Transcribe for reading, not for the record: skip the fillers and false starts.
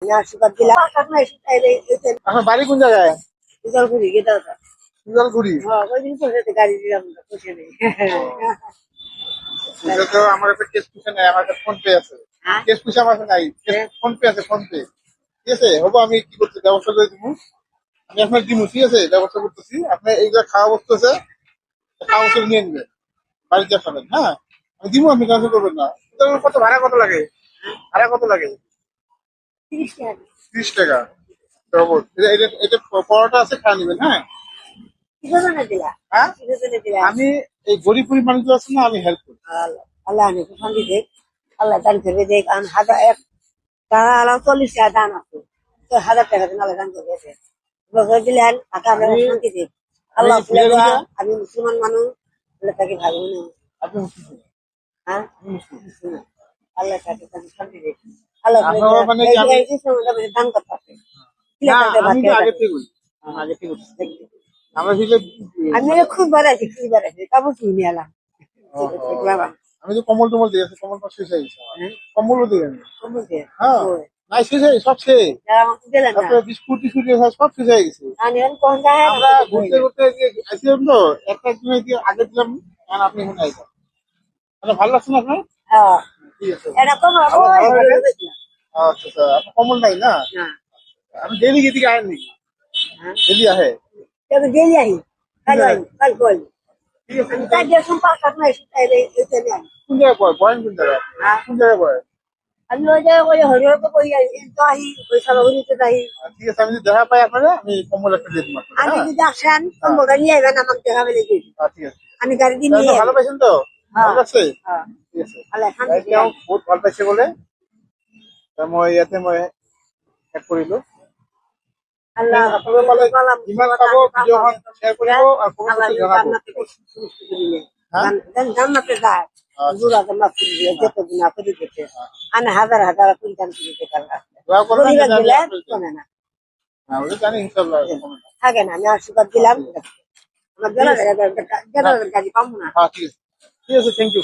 আশীর্বাদ দিলাম। আপনার বাড়ি কোন জায়গায়? জলপুরি গেটা উজালগুড়ি। ওই দিন পয়সাতে গাড়ি দিলাম পয়সা নেই। এটা তো আমার কাছে কেস পুষে নাই, আমার কাছে ফোন পে আছে। কেস পুষে আমার কাছে নাই, ফোন পে আছে, ফোন পে। ঠিক আছে, হবো আমি কি করছি ব্যবস্থা করে দিব। আমি আপনার দিব, ঠিক আছে, ব্যবস্থা করতেছি। আপনার এইগুলো খাওয়া বস্তু আছে, খাওয়া বস্তু নিয়ে নেবেন, বাড়িতে খাবেন। হ্যাঁ, আমি দিব, আপনি ক্যান্সেল করবেন না। কত ভাড়া কত লাগে? ভাড়া কত লাগে? 30 টাকা 30 টাকা। রবট এটা পরোটা আছে, খাওয়া নেবেন। হ্যাঁ কিভাবে দিলা? হ্যাঁ, কিভাবে দিলা? আমি এই গরিব গরিব মানুষগুলো আছে না, আমি হেল্প করি। আল্লাহ আমি শান্তি দেখ, আল্লাহ দান করবে দেখ। আমি হাজার এক টাকা আলাম 40 টাকা দান আছে, তো 1000 টাকা দিন আল্লাহ দান করবে। বছর দিলেন তাকে আমরা শান্তি দেখ। আল্লাহ আমি মুসলমান মানুষ, আল্লাহ তাকে ভালো মনে। আপনি মুসলিম? হ্যাঁ আপনি মুসলিম? আল্লাহ তাকে শান্তি দেখ। আল্লাহ মানে কি দান করতে না, আমি তো আগে থেকে বলি, আমি আগে থেকে বলি। আমরা দিলে আমি খুব বার আছি, খুব বার আছি, কাপড় কিনে এলাম। আমি তো কম্বল টম্বল দিয়ে আছি, কম্বল শেষ হয়ে গেছে আমার। কম্বলও দিয়ে আমি। কাপড় দিয়ে হ্যাঁ, নাই শেষ হয়ে সব শেষ। আমাকে দিলেন না। তারপরে বিস্কুট টিস্কুট সব শেষ হয়ে গেছে। কোন জায়গায় আমরা ঘুরতে ঘুরতে আসছিলাম তো, একটা দিনে দিয়ে আগে দিলাম, আর আপনি এখানে আইসেন। মানে ভালো লাগছে না আপনার? হ্যাঁ ঠিক আছে। এটা কম আচ্ছা আচ্ছা, আপনার কম্বল নাই না? আপনি ডেলি গিয়ে দিকে আয়েন নাকি? ডেলি আহে? গেলি আহি কাল কাল কল ঠিক আছে। আমি কাজ দিয়ে সম্পর্ক নাই কোন জায়গায় পড়ে? পড়েন কোন জায়গায়? কোন জায়গায় পড়ে? আমি ওই জায়গায় ওই হরিহর তো কই তো আহি পয়সা হরিতে যাই। ঠিক আছে, আমি যদি দেখা পাই আপনারা, আমি কম্বল একটা দিয়ে দিব আপনাকে। আমি যদি আসেন সম্পর্ক নিয়ে আইবেন, আমাকে দেখাবে নাকি? ঠিক আছে। আমি গাড়ি দিয়ে নিয়ে ভালো পাইছেন তো? ভালো লাগছে? ঠিক আছে। আল্লাহ শান্তি গাড়িটাও বহুত ভালো পাইছে বলে মই ইয়াতে মই এক কৰিলো। আল্লাহ আপোনালোকে পালে যিমান পাব ভিডিঅ'খন শ্বেয়াৰ কৰিব আৰু কমেণ্ট জনাব। জান্নাতে যায় গুড়া জান্নাত দিয়ে যেতে গুণা করে দিতে আমি হাজার হাজার কুইন্টাল করে দিতে দোয়া করবেন পরিবার যাতে দিলে আমি শোনে না হ্যাঁ, ওটা জানি ইনশাআল্লাহ। থাকে না। আমি আশীর্বাদ দিলাম, আমার জেলা গাড়ি পাবো না। হ্যাঁ, ঠিক আছে। ঠিক আছে, থ্যাংক ইউ।